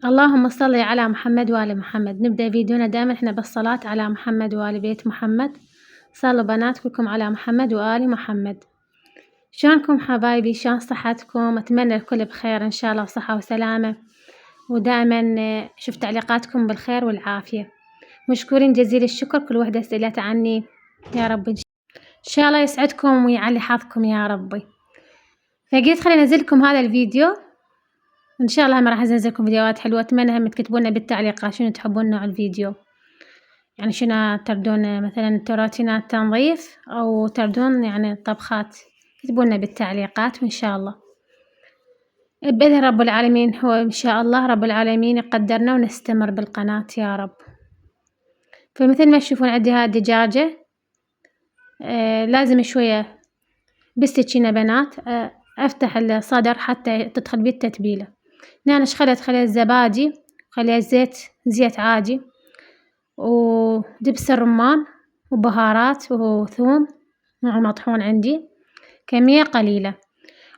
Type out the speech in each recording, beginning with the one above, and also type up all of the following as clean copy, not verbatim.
اللهم صل على محمد وآل محمد. نبدأ فيديونا دائما احنا بالصلاة على محمد وآل بيت محمد. صلوا بنات كلكم على محمد وآل محمد. شلونكم حبايبي؟ شلون صحتكم؟ أتمنى الكل بخير إن شاء الله وصحة وسلامة، ودائما شوف تعليقاتكم بالخير والعافية. مشكورين جزيل الشكر كل وحدة سألت عني يا رب. إن شاء الله يسعدكم ويعلي حظكم يا ربي. فقلت خليني أنزلكم هذا الفيديو، ان شاء الله هم راح انزل لكم فيديوهات حلوه. اتمنى هم تكتبوا لنا بالتعليقات شنو تحبون نوع الفيديو، يعني شنو تردون، مثلا روتينات تنظيف او تردون يعني طبخات. اكتبوا لنا بالتعليقات وان شاء الله بإذن رب العالمين هو ان شاء الله رب العالمين يقدرنا ونستمر بالقناة يا رب. فمثل ما تشوفون عندي هاي الدجاجة لازم شوية بالسكينة بنات افتح الصدر حتى تدخل بيه التتبيلة. هنا خليت زبادي، خليت زيت عادي، ودبس الرمان وبهارات وثوم مع مطحون عندي كمية قليلة.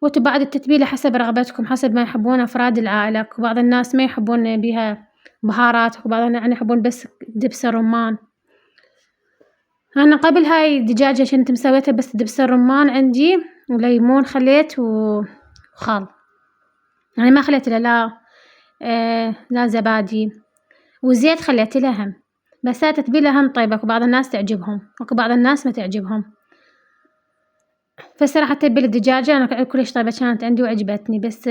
وتبعد التتبيلة حسب رغبتكم، حسب ما يحبون أفراد العائلة. وبعض الناس ما يحبون بها بهارات، وبعض الناس يحبون بس دبس الرمان. أنا قبل هاي الدجاجة كنت مسويتها بس دبس الرمان عندي وليمون خليت وخل، يعني ما خليت لا زبادي وزيت خليت لها هم. بس هاي تتبيلة هم طيبة، وبعض الناس تعجبهم وبعض الناس ما تعجبهم. فصراحة تتبيلة الدجاجة أنا كلش طيبة كانت عندي وعجبتني، بس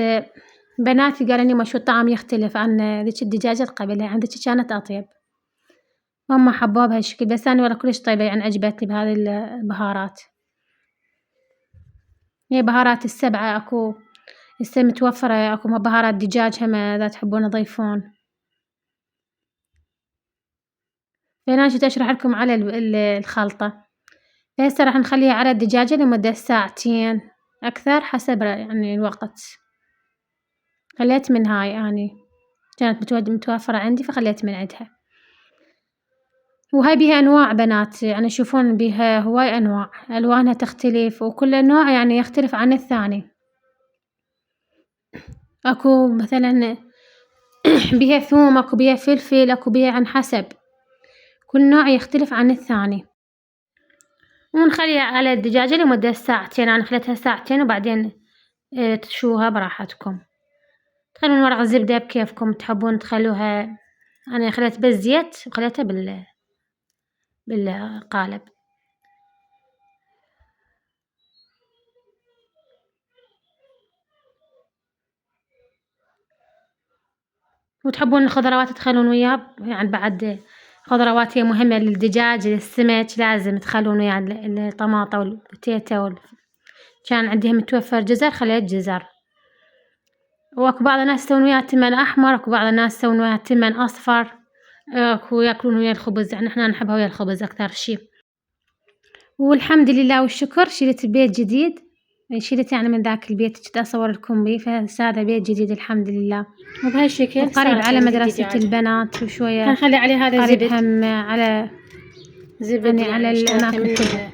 بناتي قالوا لي ما شو الطعم يختلف عن ذيك الدجاجة اللي قبلها، عندك كانت أطيب. هم حبوها بهالشكل، بس أنا والله كلش طيبة يعني عجبتني بهذه البهارات. هي بهارات السبعة اكو هسه متوفرة، اكو بهارات دجاج هم إذا تحبون تضيفون. فأنا جيت أشرح لكم على الخلطة. فهسه راح نخليها على الدجاجة لمدة ساعتين أكثر حسب يعني الوقت. خليت من هاي يعني كانت متوفرة عندي فخليت من عندها. وهاي بيها أنواع بنات، يعني يشوفون بيها هواي أنواع، ألوانها تختلف وكل نوع يعني يختلف عن الثاني. أكو مثلا بيها ثوم، أكو بيها فلفل، أكو بيها عن حسب كل نوع يختلف عن الثاني. ونخليها على الدجاجة لمدة ساعتين. أنا خليتها ساعتين وبعدين تشوها براحتكم. تخلون ورق الزبدة بكيفكم تحبون تخلوها. أنا خليت بس زيت وخليتها بالقالب. وتحبون الخضروات تخلون وياه، يعني بعد خضروات هي مهمة للدجاج للسمك، لازم تخلون وياه الطماطة والبوتيتا كان عندي متوفر جزر خليت جزر. واكو بعض الناس يسوون وياه تمن أحمر، واكو بعض الناس يسوون وياه تمن أصفر، اكو ياكلون ويا الخبز، يعني احنا نحبها ويا الخبز أكثر شي. والحمد لله والشكر شيلت بيت جديد، شيلت يعني من ذاك البيت كنت أصور لكم بيه، فهذا بيت جديد الحمد لله. وبهالشكل وقريب على مدرسة البنات وشوية هنخلي عليه هذا قريب زبد، هم على زبد يعني على الأماكن كلها،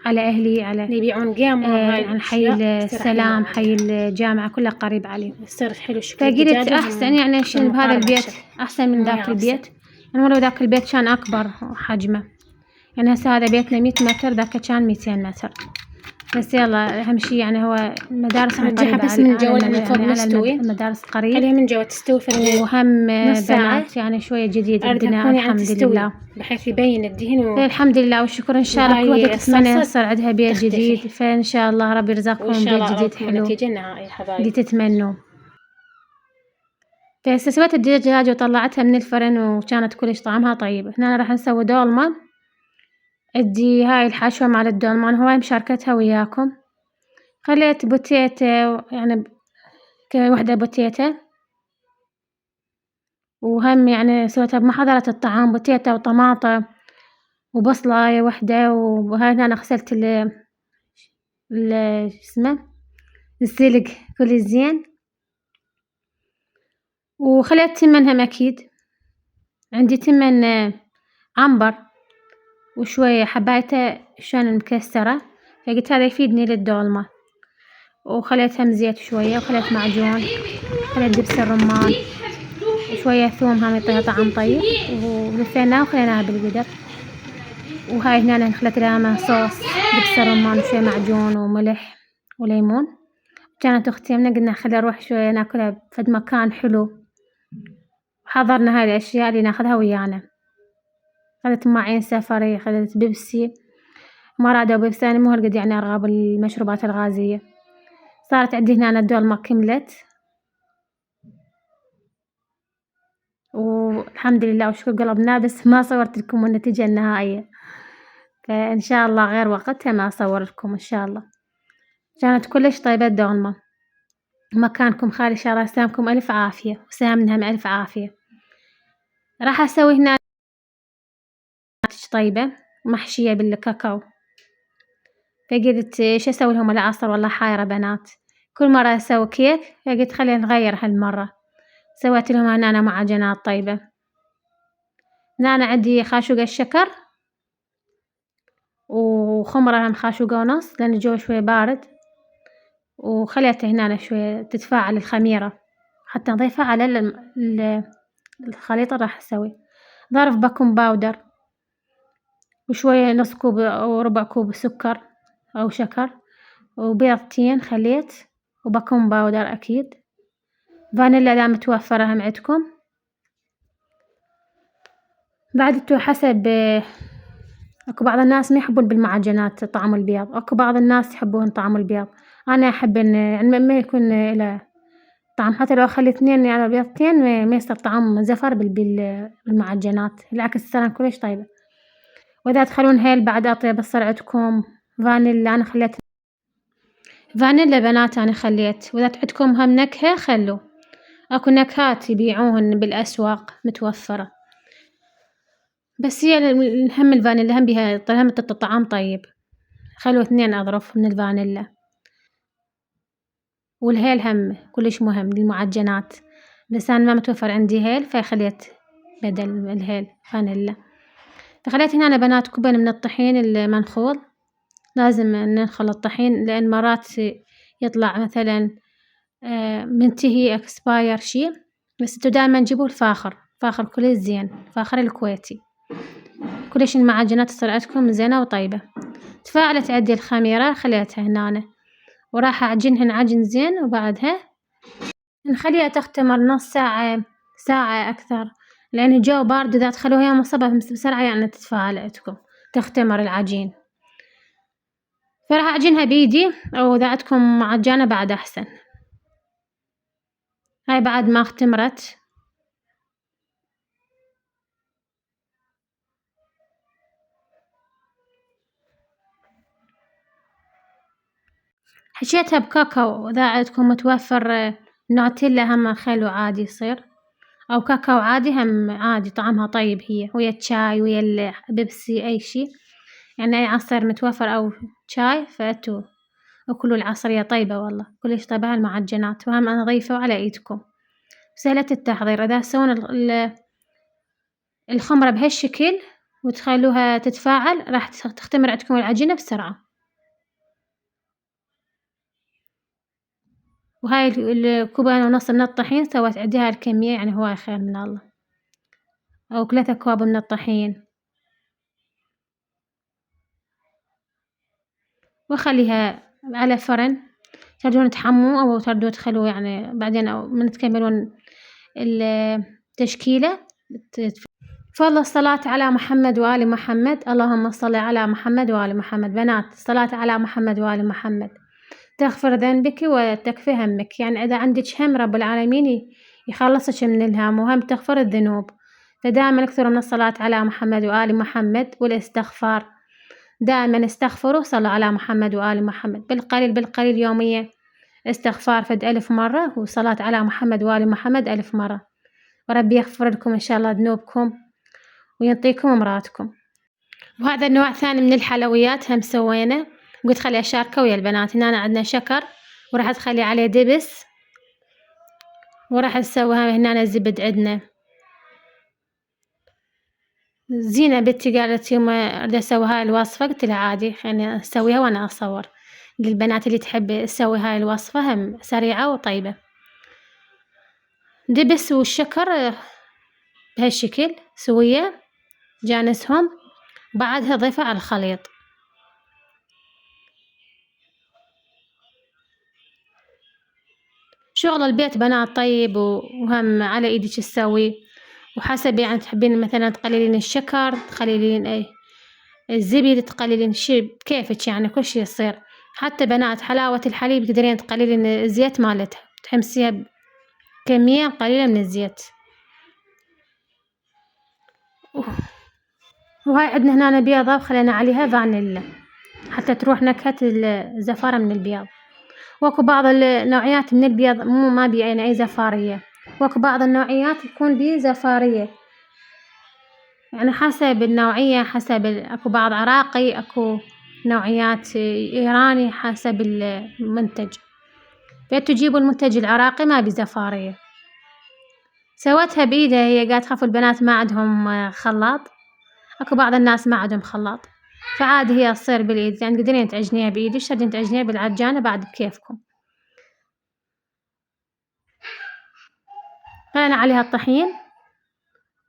على أهلي، على اللي يبيعون قيم هاي يعني حي السلام، حي الجامعة كلها قريب عليه. يصير حلو شكل فقلت أحسن يعني شنو بهذا البيت أحسن من ذاك البيت. يعني ولو ذاك البيت كان أكبر حجمه، يعني هسه هذا بيتنا 100 متر، ذاك كان 200 متر. بس يلا أهم شي يعني هو مدارس رجعها بس من جوا من فوق مستوي، المدارس قريب، خليها من جوا تستوي في وهم بنات يعني شوية جديد البناء الحمد لله، بحيث يبين الدهن الحمد لله والشكر. إن شاء الله كل وحدة تتمنى يصير عندها بيت جديد، فإن شاء الله ربي يرزقكم بيت جديد حلو اللي تتمنوا. فهسه سويت الدجاجة وطلعتها من الفرن وكانت كلش طعمها طيب. هنا راح نسوي دولمة. ادي هاي الحشوة مال الدولمان هواي مشاركتها وياكم. خليت بوتيتا يعني كوحدة بوتيتا، وهم يعني سويتها بمحضرة الطعام، بوتيتا وطماطة وبصلاية وحدة. وهاي أنا غسلت اسمه السلق كل زين. وخليت تمنهم أكيد عندي تمن عنبر وشوية حبايته شلون مكسرة، فقلت هذا يفيدني للدولمة. وخليتها زيت شوية، وخليت معجون، خليت دبس الرمان وشوية ثوم هم يعطيها طعم طيب، ولفيناه وخليناها بالقدر. وهاي هنا خلت لها صوص دبس رمان وشوية معجون وملح وليمون. كانت أختي يمنا قلنا خلينا نروح شوية ناكلها بفد مكان حلو، وحضرنا هاي الأشياء اللي ناخذها ويانا. أخذت معين سفري، أخذت بيبسي، ما رادوا بيبسي، أنا مو هالقد يعني أرغب المشروبات الغازية. صارت عندي هنا الدولمة كملت، والحمد لله وشكر قلبنا، بس ما صورت لكم النتيجة النهائية، فإن شاء الله غير وقتها ما أصور لكم إن شاء الله. كانت كلش طيبة الدولمة. مكانكم خالي شارع سامكم ألف عافية، وسامنهم ألف عافية. راح أسوي هنا طيبة محشية بالكاكاو، فقلت شو أسوي لهم العصر، والله حايرة بنات، كل مرة أسوي كيك، فقلت خلينا نغير هالمرة. سويت لهم هنا معجنات طيبة. هنا عندي خاشوق الشكر وخمرة هم خاشوقة ونص لأن الجو شوي بارد، وخليتها هنا شوي تتفاعل الخميرة حتى نضيفها على الخليط اللي راح أسوي. ظرف بيكنج باودر وشوية نص كوب أو ربع كوب سكر أو شكر، وبيضتين خليت، وبيكنج باودر أكيد، فانيلا إذا متوفرة هم عندكم. بعد انتو حسب، اكو بعض الناس ما يحبون بالمعجنات طعم البيض، اكو بعض الناس يحبون طعم البيض. انا احب ان يعني ما يكون له طعم، حتى لو اخلي اثنين يعني بيضتين ما يصير طعم زفر بالمعجنات، بالعكس تصير كلش طيبة. واذا تخلون هيل بعد اطيب بتصير عندكم فانيلا، انا خليت فانيلا بنات انا خليت، واذا عندكم هم نكهة خلوا، اكو نكهات يبيعوهن بالاسواق متوفرة، بس هي هم الفانيلا هم بيها هم طعم طيب. خلوا اثنين أظرف من الفانيلا. والهيل هم كلش مهم للمعجنات، بس أنا ما متوفر عندي هيل فخليت بدل الهيل فانيلا. فخليت هنا بنات كوبين من الطحين المنخول، لازم ننخل الطحين لأن مرات يطلع مثلا منتهي اكسباير شي، بس انتو دايما جيبوا الفاخر، فاخر كلش زين، فاخر الكويتي، كلش المعجنات تصير عندكم زينة وطيبة. تفاعلت عندي الخميرة خليتها هنا، وراح أعجنهن عجن زين، وبعدها نخليها تختمر نص ساعة ساعة أكثر، لأن الجو بارد إذا تخلوها مصبة بسرعة يعني تتفاعل عندكم تختمر العجين. فراح أعجنها بيدي، أو إذا عندكم معجنة بعد أحسن. هاي بعد ما اختمرت حشيتها بكاكاو، إذا عندكم متوفر نوتيلا هم خلو عادي يصير، أو كاكاو عادي هم عادي طعمها طيب، هي ويا الشاي ويا البيبسي أي شي، يعني أي عصير متوفر أو شاي فأتوا وكلوا العصرية طيبة والله كلش طيبة هالمعجنات، وهم أنا أضيفه على إيدكم سهلة التحضير. إذا تسوون الخمرة بهالشكل وتخلوها تتفاعل راح تختمر عندكم العجينة بسرعة. وهاي الكوبين ونص من الطحين سويت عندها الكمية، يعني هواي خير من الله، أو 3 أكواب من الطحين، وأخليها على فرن. تردون تحموا أو تردون تخلوه يعني بعدين، أو من تكملون التشكيلة. فضل الصلاة على محمد وآل محمد. اللهم صل على محمد وآل محمد. بنات الصلاة على محمد وآل محمد تغفر ذنبك وتكفي همك، يعني إذا عندك هم رب العالمين يخلصك من الهم، وهم تغفر الذنوب. فدائما اكثروا من الصلاة على محمد وآل محمد والاستغفار، دائما استغفروا صلوا على محمد وآل محمد بالقليل بالقليل يوميا، استغفار فد 1000 مرة، وصلاة على محمد وآل محمد 1000 مرة، وربي يغفر لكم إن شاء الله ذنوبكم ويعطيكم أمراتكم. وهذا النوع ثاني من الحلويات هم سوينا، قلت خلي أشاركه ويا البنات. هنا عندنا شكر وراح تخلي عليه دبس، وراح نسويها هنا الزبد عندنا. زينة بنتي قالت يوم أريد أسوي هاي الوصفة قلت لها عادي خليني أسويها وأنا أصور للبنات اللي تحب تسوي هاي الوصفة، هم سريعة وطيبة. دبس والشكر بهالشكل سوية، جانسهم، بعدها ضيفه على الخليط. شغل البيت بنات طيب، وهم على ايدك تسوي، وحسب يعني تحبين مثلا تقللين الشكر، تقللين الزبد، تقللين شي بكيفك، يعني كل شي يصير. حتى بنات حلاوة الحليب تقدرين تقللين الزيت مالتها، تحمسيها بكمية قليلة من الزيت. وهاي عندنا هنا بيضة وخلينا عليها فانيلا حتى تروح نكهة الزفارة من البيض. واكو بعض النوعيات من البيض ما بي يعني أي زفارية، واكو بعض النوعيات تكون بيه زفارية، يعني حسب النوعية، حسب اكو بعض عراقي، اكو نوعيات إيراني، حسب المنتج. فتجيبوا المنتج العراقي ما بي زفارية. سوتها بإيدها هي، قاعد تخاف البنات ما عندهم خلاط، اكو بعض الناس ما عندهم خلاط، فعادي هي تصير بالإيد، يعني تقدرين تعجنيها بإيدك، تقدرين تعجنيها بالعجانة بعد بكيفكم. خلينا عليها الطحين،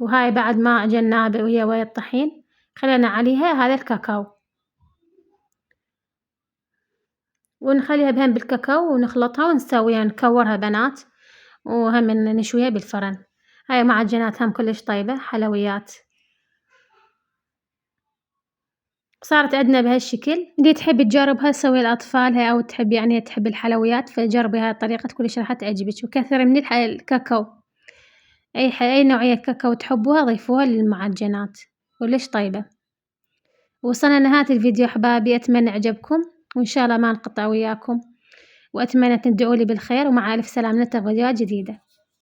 وهاي بعد ما عجناها وهي ويا الطحين خلينا عليها هذا الكاكاو، ونخليها بهم بالكاكاو ونخلطها ونسويها نكورها بنات، وهم نشويها بالفرن. هاي معجنات هم كلش طيبة، حلويات صارت عندنا بهالشكل. دي تحبي تجربها تسوي لأطفالها، أو تحبي يعني تحبي الحلويات، فجربي هاي الطريقة كلش راح تعجبك. وكثري من الكاكاو، أي نوعية كاكاو تحبوها ضيفوها للمعجنات، كلش طيبة. وصلنا لنهاية الفيديو أحبابي، أتمنى عجبكم، وإن شاء الله ما نقطع وياكم، وأتمنى تدعوا لي بالخير، ومع ألف سلامة، نلتقي فيديوهات جديدة.